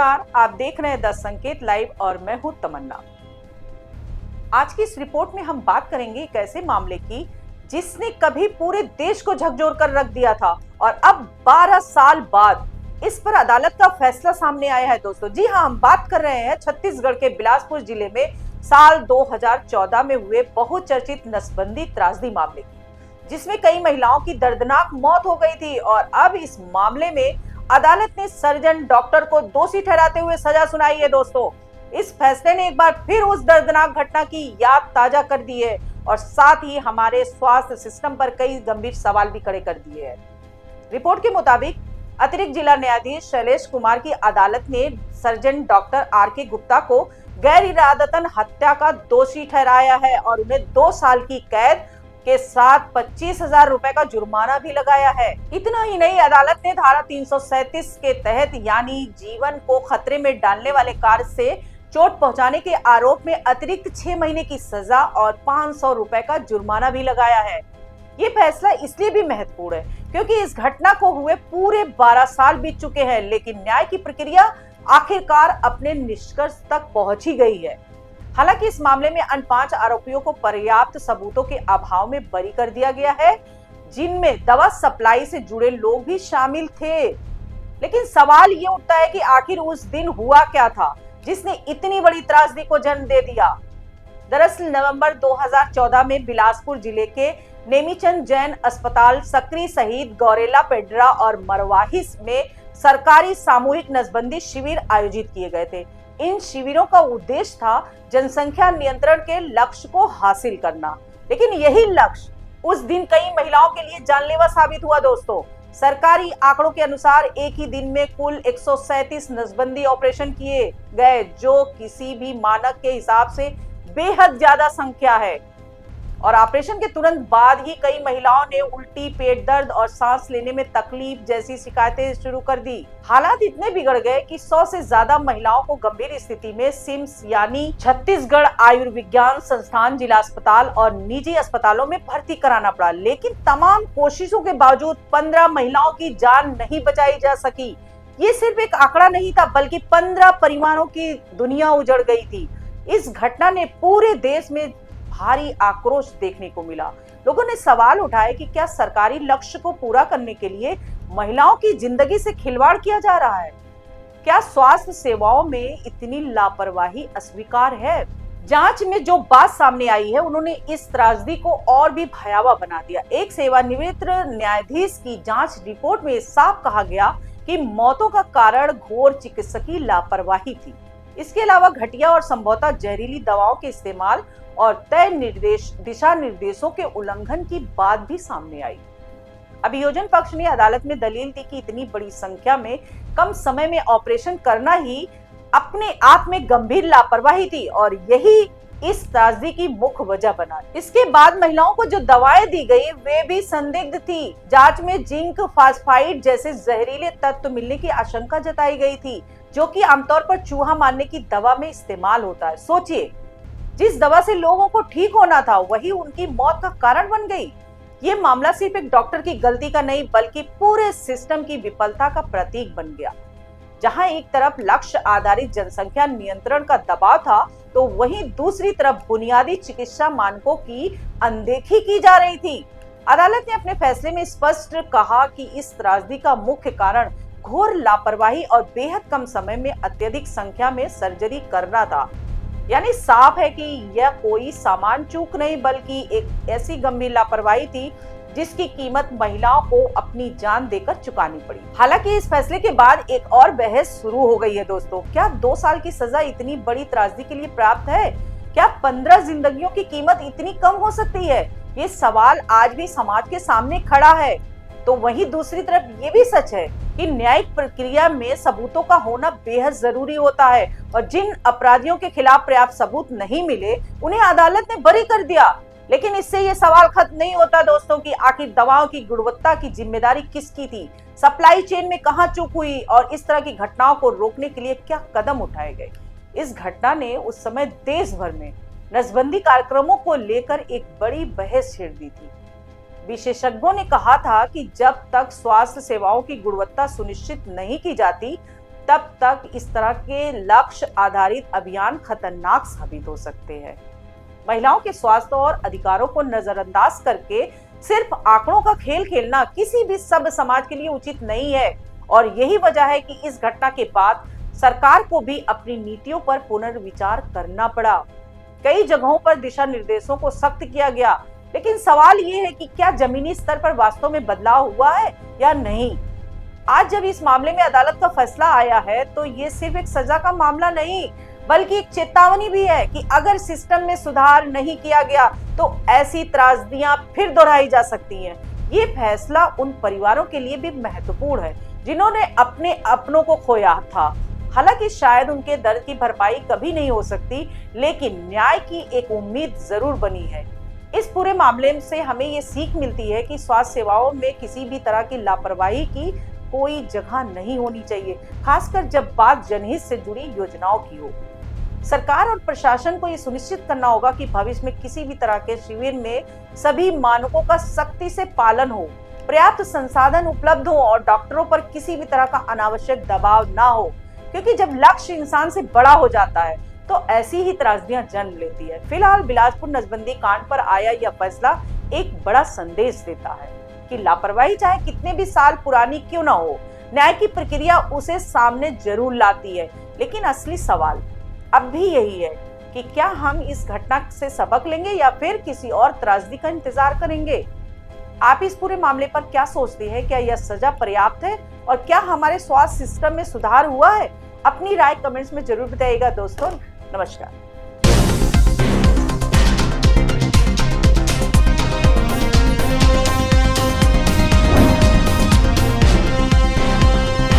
नमस्कार, आप देख रहे हैं 10 संकेत लाइव और मैं हूं तमन्ना। आज की इस रिपोर्ट में हम बात करेंगे एक ऐसे मामले की जिसने कभी पूरे देश को झकझोर कर रख दिया था और अब 12 साल बाद इस पर अदालत का फैसला सामने आया है दोस्तों। जी हाँ, हम बात कर रहे हैं छत्तीसगढ़ के बिलासपुर जिले में साल 2014 में हुए बहुचर्चित नसबंदी त्रासदी मामले की, जिसमें कई महिलाओं की दर्दनाक मौत हो गई थी। और अब इस मामले में अदालत ने सर्जन डॉक्टर को दोषी ठहराते हुए सजा सुनाई है दोस्तों। इस फैसले ने एक बार फिर उस दर्दनाक घटना की याद ताजा कर दी है और साथ ही हमारे स्वास्थ्य सिस्टम पर कई गंभीर सवाल भी खड़े कर दिए हैं। रिपोर्ट के मुताबिक अतिरिक्त जिला न्यायाधीश शैलेश कुमार की अदालत ने सर्जन डॉक्टर आर.के. गुप्ता को गैर इरादतन हत्या का दोषी ठहराया है और उन्हें 2 साल की कैद के साथ 25,000 रुपए का जुर्माना भी लगाया है। इतना ही नहीं, अदालत ने धारा 337 के तहत यानी जीवन को खतरे में डालने वाले कार्य से चोट पहुंचाने के आरोप में अतिरिक्त 6 महीने की सजा और 500 रुपए का जुर्माना भी लगाया है। ये फैसला इसलिए भी महत्वपूर्ण है क्योंकि इस घटना को हुए पूरे 12 साल बीत चुके हैं, लेकिन न्याय की प्रक्रिया आखिरकार अपने निष्कर्ष तक पहुंच ही गई है। हालांकि इस मामले में अन्य 5 आरोपियों को पर्याप्त सबूतों के अभाव में बरी कर दिया गया है, जिनमें दवा सप्लाई से जुड़े लोग भी शामिल थे। लेकिन सवाल ये उठता है कि आखिर उस दिन हुआ क्या था जिसने इतनी बड़ी त्रासदी को जन्म दे दिया। दरअसल नवंबर 2014 में बिलासपुर जिले के नेमीचंद जैन अस्पताल, सकरी सहित गौरेला, पेड्रा और मरवाहिस में सरकारी सामूहिक नसबंदी शिविर आयोजित किए गए थे। इन शिविरों का उद्देश्य था जनसंख्या नियंत्रण के लक्ष्य को हासिल करना, लेकिन यही लक्ष्य उस दिन कई महिलाओं के लिए जानलेवा साबित हुआ दोस्तों। सरकारी आंकड़ों के अनुसार एक ही दिन में कुल 137 नसबंदी ऑपरेशन किए गए, जो किसी भी मानक के हिसाब से बेहद ज्यादा संख्या है। और ऑपरेशन के तुरंत बाद ही कई महिलाओं ने उल्टी, पेट दर्द और सांस लेने में तकलीफ जैसी शिकायतें शुरू कर दी। हालात इतने बिगड़ गए कि 100 से ज्यादा महिलाओं को गंभीर स्थिति में सिम्स यानी छत्तीसगढ़ आयुर्विज्ञान संस्थान जिला अस्पताल और निजी अस्पतालों में भर्ती कराना पड़ा। लेकिन तमाम कोशिशों के बावजूद 15 महिलाओं की जान नहीं बचाई जा सकी। ये सिर्फ एक आंकड़ा नहीं था, बल्कि 15 परिवारों की दुनिया उजड़ गई थी। इस घटना ने पूरे देश में भारी आक्रोश देखने को मिला। लोगों ने सवाल उठाए कि क्या सरकारी लक्ष्य को पूरा करने के लिए महिलाओं की जिंदगी से खिलवाड़ किया जा रहा है? क्या स्वास्थ्य सेवाओं में इतनी लापरवाही अस्वीकार है? जांच में जो बात सामने आई है, उन्होंने इस त्रासदी को और भी भयावह बना दिया। एक सेवानिवृत्त न्यायाधीश की जांच रिपोर्ट में साफ कहा गया कि मौतों का कारण घोर चिकित्सकीय लापरवाही थी। इसके अलावा घटिया और संभवतः जहरीली दवाओं के इस्तेमाल और तय दिशा निर्देशों के उल्लंघन की बात भी सामने आई। अभियोजन पक्ष ने अदालत में दलील दी कि इतनी बड़ी संख्या में कम समय में ऑपरेशन करना ही अपने आप में गंभीर लापरवाही थी और यही इस त्रासदी की मुख्य वजह बना। इसके बाद महिलाओं को जो दवाएं दी गई वे भी संदिग्ध थी। जांच में जिंक फास्फाइड जैसे जहरीले तत्व मिलने की आशंका जताई गई थी, जो कि आमतौर पर चूहा मारने की दवा में इस्तेमाल होता है। सोचिए, जिस दवा से लोगों को ठीक होना था वही उनकी मौत का कारण बन गई। ये मामला सिर्फ एक डॉक्टर की गलती का नहीं, बल्कि पूरे सिस्टम की विफलता का प्रतीक बन गया। जहां एक तरफ लक्ष्य आधारित जनसंख्या नियंत्रण का दबाव था, तो वहीं दूसरी तरफ बुनियादी चिकित्सा मानकों की अनदेखी की जा रही थी। अदालत ने अपने फैसले में स्पष्ट कहा कि इस त्रासदी का मुख्य कारण घोर लापरवाही और बेहद कम समय में अत्यधिक संख्या में सर्जरी करना था। यानी साफ है कि यह कोई सामान्य चूक नहीं, बल्कि एक ऐसी गंभीर लापरवाही थी जिसकी कीमत महिलाओं को अपनी जान देकर चुकानी पड़ी। हालांकि इस फैसले के बाद एक और बहस शुरू हो गई है दोस्तों। क्या 2 साल की सजा इतनी बड़ी त्रासदी के लिए पर्याप्त है? क्या 15 जिंदगियों की कीमत इतनी कम हो सकती है? ये सवाल आज भी समाज के सामने खड़ा है। तो वहीं दूसरी तरफ ये भी सच है कि न्यायिक प्रक्रिया में सबूतों का होना बेहद जरूरी होता है और जिन अपराधियों के खिलाफ पर्याप्त सबूत नहीं मिले उन्हें अदालत ने बरी कर दिया। लेकिन इससे ये सवाल खत्म नहीं होता दोस्तों कि आखिर दवाओं की गुणवत्ता की जिम्मेदारी किसकी थी, सप्लाई चेन में कहां चूक हुई और इस तरह की घटनाओं को रोकने के लिए क्या कदम उठाए गए। इस घटना ने उस समय देश भर में नसबंदी कार्यक्रमों को लेकर एक बड़ी बहस छेड़ दी थी। विशेषज्ञों ने कहा था कि जब तक स्वास्थ्य सेवाओं की गुणवत्ता सुनिश्चित नहीं की जाती, तब तक इस तरह के लक्ष्य आधारित अभियान खतरनाक साबित हो सकते हैं। महिलाओं के स्वास्थ्य और अधिकारों को नजरअंदाज करके सिर्फ आंकड़ों का खेल खेलना किसी भी सभ्य समाज के लिए उचित नहीं है और यही वजह है कि इस घटना के बाद सरकार को भी अपनी नीतियों पर पुनर्विचार करना पड़ा। कई जगहों पर दिशा निर्देशों को सख्त किया गया, लेकिन सवाल ये है कि क्या जमीनी स्तर पर वास्तव में बदलाव हुआ है या नहीं। आज जब इस मामले में अदालत का फैसला आया है तो ये सिर्फ एक सजा का मामला नहीं बल्कि एक चेतावनी भी है कि अगर सिस्टम में सुधार नहीं किया गया तो ऐसी त्रासदियां फिर दोहराई जा सकती हैं। ये फैसला उन परिवारों के लिए भी महत्वपूर्ण है जिन्होंने अपने अपनों को खोया था। हालांकि शायद उनके दर्द की भरपाई कभी नहीं हो सकती, लेकिन न्याय की एक उम्मीद जरूर बनी है। इस पूरे मामले से हमें ये सीख मिलती है कि स्वास्थ्य सेवाओं में किसी भी तरह की लापरवाही की कोई जगह नहीं होनी चाहिए, खासकर जब बात जनहित से जुड़ी योजनाओं की हो। सरकार और प्रशासन को ये सुनिश्चित करना होगा कि भविष्य में किसी भी तरह के शिविर में सभी मानकों का सख्ती से पालन हो, पर्याप्त संसाधन उपलब्ध हो और डॉक्टरों पर किसी भी तरह का अनावश्यक दबाव ना हो, क्योंकि जब लक्ष्य इंसान से बड़ा हो जाता है तो ऐसी ही त्रासदियां जन्म लेती है। फिलहाल बिलासपुर नसबंदी कांड पर आया यह फैसला एक बड़ा संदेश देता है कि लापरवाही चाहे कितने भी साल पुरानी क्यों ना हो, न्याय की प्रक्रिया उसे सामने जरूर लाती है। लेकिन असली सवाल अब भी यही है कि क्या हम इस घटना से सबक लेंगे या फिर किसी और त्रासदी का इंतजार करेंगे। आप इस पूरे मामले पर क्या सोचते हैं? क्या यह सजा पर्याप्त है और क्या हमारे स्वास्थ्य सिस्टम में सुधार हुआ है? अपनी राय कमेंट्स में जरूर बताइएगा दोस्तों। नमस्कार।